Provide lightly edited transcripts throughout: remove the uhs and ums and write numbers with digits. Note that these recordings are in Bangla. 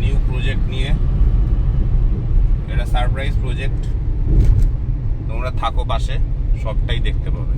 নিউ প্রজেক্ট নিয়ে। এটা সারপ্রাইজ প্রজেক্ট, তোমরা থাকো পাশে, সবটাই দেখতে পাবে।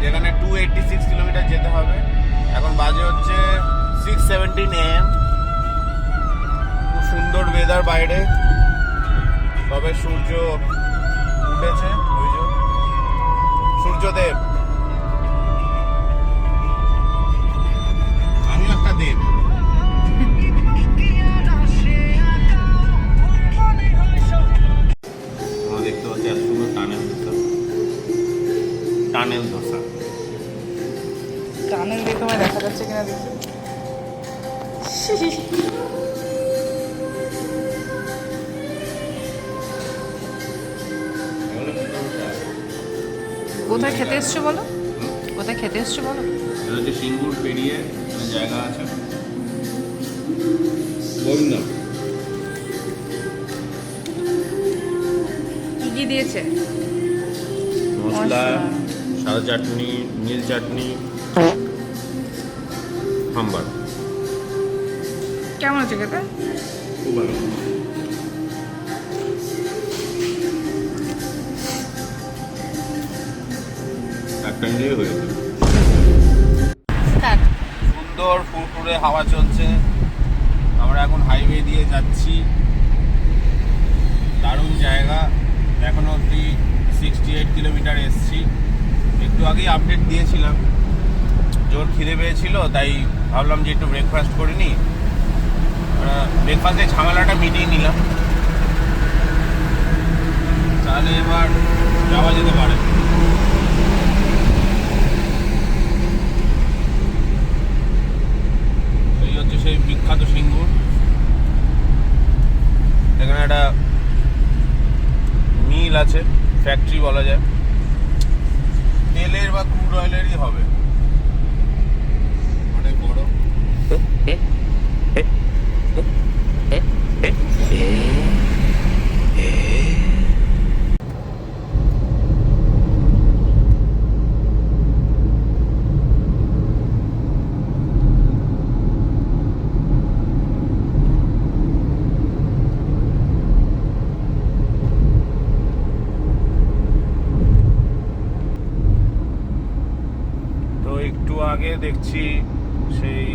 যেখানে 286 কিলোমিটার যেতে হবে। এখন বাজে হচ্ছে 6:17 AM। খুব সুন্দর ওয়েদার বাইরে, তবে সূর্য উঠেছে, ওই যে সূর্যদেব। আমি একটা দেব। দেখতে পাচ্ছি এত সুন্দর টানেল ধোসা। টানেল দিয়ে তোমায় দেখা যাচ্ছে কিনা দেখি। কোথায় খেতে এসছো বলো? কোথায় খেতে এসছো বলো? এটা হচ্ছে সিঙ্গুর পেরিয়ে জায়গা আছে, গোবিন্দ। কি দিয়েছে? মশলা, সাদা চাটনি, নীল চাটনি, সাম্বার। কেমন আছে খেতে? খুব ভালো। একটা নিলেই হয়েছে। সুন্দর ফুরফুরে হাওয়া চলছে। আমরা এখন হাইওয়ে দিয়ে যাচ্ছি, দারুণ জায়গা। এখনো অবধি 68 কিলোমিটার এসছি। একটু আগেই আপডেট দিয়েছিলাম, জোর খিদে পেয়েছিল, তাই ভাবলাম যে একটু ব্রেকফাস্ট করে নিই। ব্রেকফাস্টে ঝামেলাটা মিটিয়ে নিলাম, তাহলে এবার যাওয়া যেতে পারে। এই হচ্ছে সেই বিখ্যাত সিঙ্গুর। এখানে একটা মিল আছে, ফ্যাক্টরি বলা যায়, তেলের বা ক্রুড অয়েলেরই হবে, অনেক বড়। একটু আগে দেখছি সেই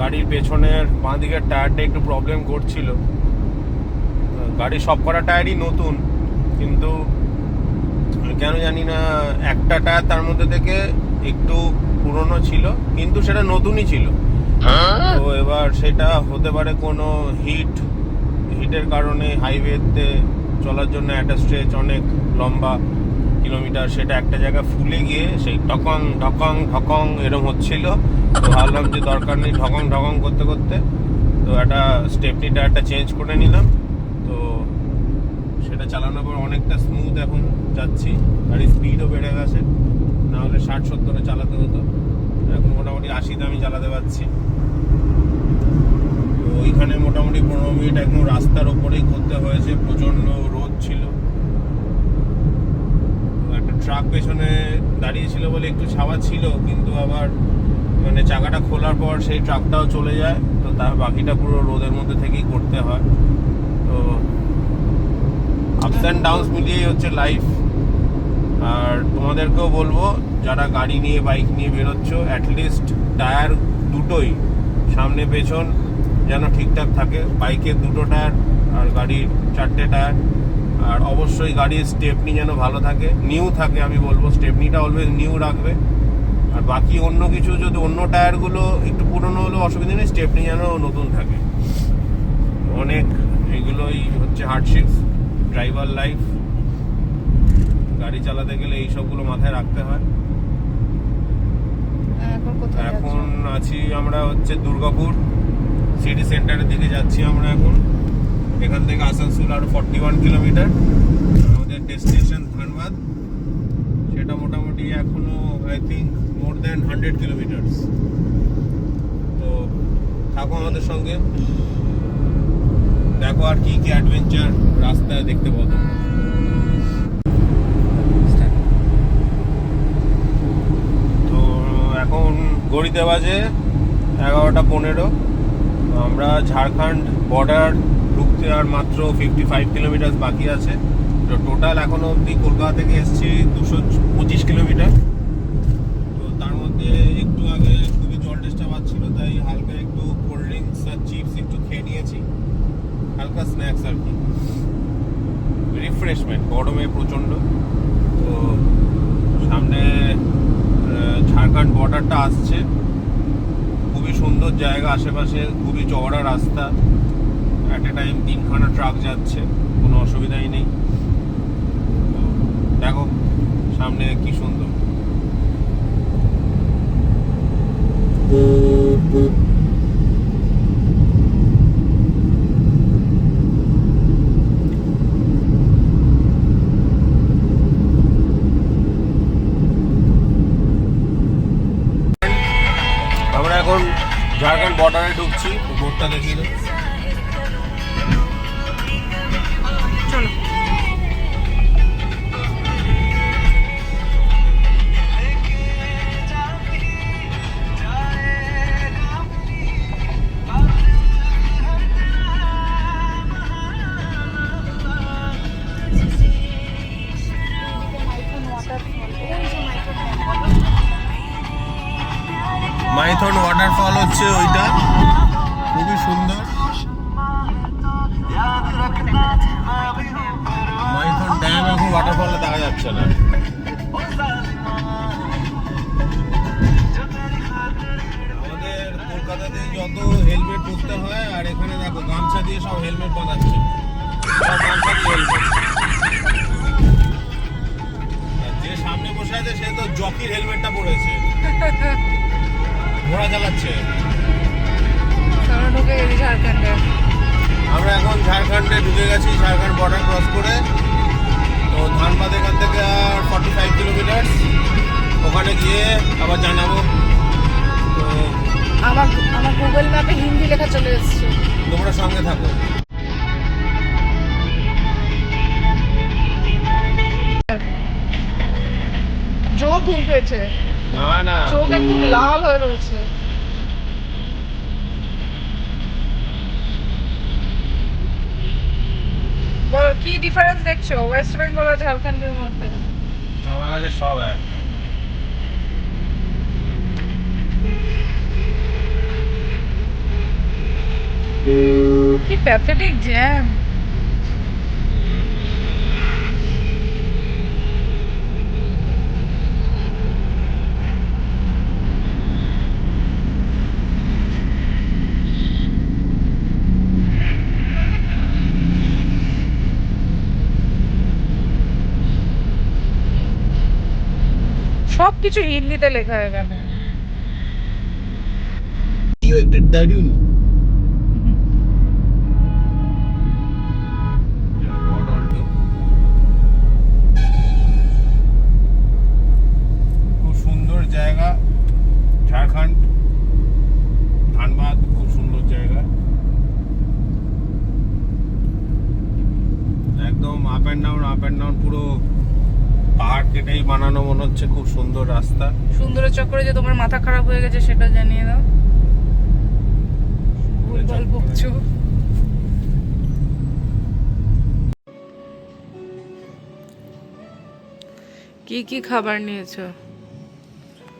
গাড়ির পেছনের বাঁ দিকের টায়ারটা একটু প্রবলেম করছিল। গাড়ির সব কটা টায়ারই নতুন, কিন্তু কেন জানি না একটা টায়ার তার মধ্যে থেকে একটু পুরনো ছিল, কিন্তু সেটা নতুনই ছিল। তো এবার সেটা হতে পারে কোনো হিটের কারণে হাইওয়েতে চলার জন্য একটা স্ট্রেচ অনেক লম্বা কিলোমিটার, সেটা একটা জায়গায় ফুলে গিয়ে সেই ঢকং ঢকং ঢকং এরকম হচ্ছিল। তো ভাবলাম যে দরকার নেই ঢকং ঢকং করতে করতে, তো একটা স্টেপনি টায়ারটা চেঞ্জ করে নিলাম। তো সেটা চালানোর পর অনেকটা স্মুথ এখন যাচ্ছি, গাড়ির স্পিডও বেড়ে গেছে, নাহলে 60-70-এ চালাতে হতো, এখন মোটামুটি 80-তে আমি চালাতে পারছি। তো ওইখানে মোটামুটি 15 মিনিট একদম রাস্তার ওপরেই করতে হয়েছে, প্রচণ্ড রোদ ছিল। একটা ট্রাক পেছনে দাঁড়িয়েছিল বলে একটু ছাওয়া ছিল, কিন্তু আবার মানে চাকাটা খোলার পর সেই ট্রাকটাও চলে যায়, তো তার বাকিটা পুরো রোদের মধ্যে থেকেই করতে হয়। তো আপস অ্যান্ড ডাউনস মিলিয়েই হচ্ছে লাইফ। আর তোমাদেরকেও বলবো, যারা গাড়ি নিয়ে বাইক নিয়ে বেরোচ্ছ, অ্যাটলিস্ট টায়ার দুটোই সামনে পেছন যেন ঠিকঠাক থাকে। বাইকের দুটো টায়ার আর গাড়ির 4টে টায়ার। আর অবশ্যই গাড়ির স্টেপনি যেন ভালো থাকে, নিউ থাকে। আমি বলবো স্টেপনিটা অলওয়েজ নিউ রাখবে। আর বাকি অন্য কিছু, যদি অন্য টায়ারগুলো একটু পুরনো হলেও অসুবিধা নেই, স্টেপনি যেন নতুন থাকে। অনেক এগুলোই হচ্ছে হার্ডশিপস, ড্রাইভার লাইফ। গাড়ি চালাতে গেলে এই সবগুলো মাথায় রাখতে হয়। এখন কোথায় এখন আছি আমরা হচ্ছে দুর্গাপুর সিটি সেন্টারের দিকে যাচ্ছি আমরা এখন। এখান থেকে আসানসোল আরো 41 কিলোমিটার। আমাদের ডেস্টিনেশন ধানবাদ, সেটা মোটামুটি এখনো I think more than 100 kilometre. তো থাকো আমাদের সঙ্গে, দেখো আর কি কি অ্যাডভেঞ্চার রাস্তায় দেখতে পাবো। তো এখন ঘড়িতে বাজে 11:15। আমরা ঝাড়খণ্ড বর্ডার ঢুকতে আর মাত্র 55 কিলোমিটার বাকি আছে। তো টোটাল এখনো অবধি কলকাতা থেকে এসেছি 225 কিলোমিটার। তো তার মধ্যে একটু আগে খুবই জল টেস্টা পাচ্ছিল, তাই হালকা একটু কোল্ড ড্রিঙ্কস আর চিপস একটু খেয়ে নিয়েছি, হালকা স্ন্যাক্স আর কি, রিফ্রেশমেন্ট। গরমে প্রচণ্ড। তো সামনে ঝাড়খণ্ড বর্ডারটা আসছে, খুবই সুন্দর জায়গা, আশেপাশে খুবই চওড়া রাস্তা, অ্যাট এ টাইম 3খানা ট্রাক যাচ্ছে, কোনো অসুবিধাই নেই। তো দেখো সামনে কি সুন্দর। আমরা এখন ঝাড়খণ্ড বর্ডারে ঢুকছি। বোর্ডটা দেখিয়ে দাও। চলো। মাইথন ওয়াটারফল হচ্ছে ওইটা, খুবই সুন্দর। মাইথন ড্যাম এখন ওয়াটারফলে দেখা যাচ্ছে না। আমাদের কলকাতাতে যত হেলমেট পরতে হয়, আর এখানে দেখো গামছা দিয়ে সব হেলমেট বানাচ্ছে, সব গামছা দিয়ে হেলমেট। যে সামনে বসে আছে সে তো জকির হেলমেটটা পরেছে, ঘোড়া চালাচ্ছে। ঢুকে গেছি ঝাড়খণ্ডে। আমরা এখন ঝাড়খণ্ডে ঢুকে গেছি, ঝাড়খণ্ড বর্ডার ক্রস করে। তো ধানবাদ এখান থেকে আর 45 কিলোমিটার, ওখানে গিয়ে আবার জানাবো। তো আমার গুগল ম্যাপে হিন্দি লেখা চলে এসেছে। তোমরা সঙ্গে থাকো। চোখ ঘুম পেয়েছে, না না, চোখ একটু লাল হয়ে রয়েছে। বলো কি ডিফারেন্স দেখছো ওয়েস্ট বেঙ্গল আর ঝাড়খণ্ডের মধ্যে? আমার কাছে সব এক। কি প্যাথেটিক জ্যাম। সবকিছু হিন্দিতে লেখা হয়ে গেল। খুব সুন্দর জায়গা ঝাড়খণ্ড, ধানবাদ খুব সুন্দর জায়গা, একদম আপ অ্যান্ড ডাউন পুরো পাহাড় কেটেই বানানো মনে হচ্ছে। খুব সুন্দর রাস্তা। সুন্দরের চক্করে যে তোমার মাথা খারাপ হয়ে গেছে সেটা জানিয়ে দাও। ভুলভাল বকছো। কি কি খাবার নিয়েছো?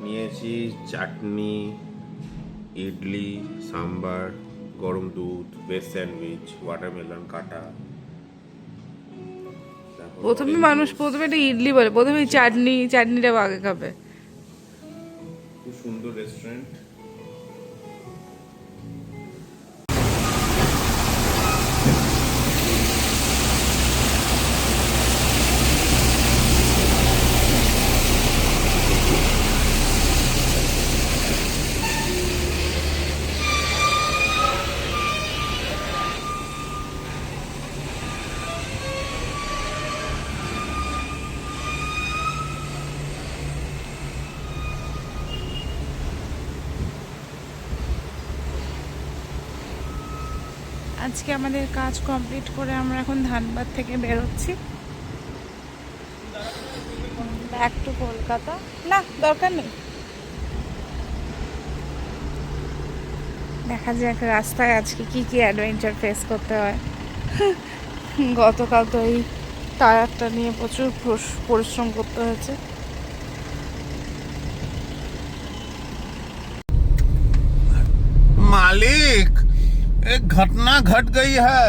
নিয়েছি চাটনি, ইডলি, সাম্বার, গরম দুধ, ভেজ স্যান্ডউইচ, ওয়াটারমেলন কাটা। তারপর প্রথমে orange মানুষ juice। প্রথমে একটা ইডলি বলে, প্রথমে চাটনিটা আগে খাবে। খুব সুন্দর রেস্টুরেন্ট। আজকে আমাদের কাজ কমপ্লিট করে আমরা এখন ধানবাদ থেকে বেরোচ্ছি ব্যাক টু কলকাতা। না, দরকার নেই। দেখা যাক রাস্তায় আজকে কি কি অ্যাডভেঞ্চার ফেস করতে হয়। গতকাল তো এই টায়ারটা নিয়ে প্রচুর পরিশ্রম করতে হয়েছে। मालिक एक घटना घट गई है।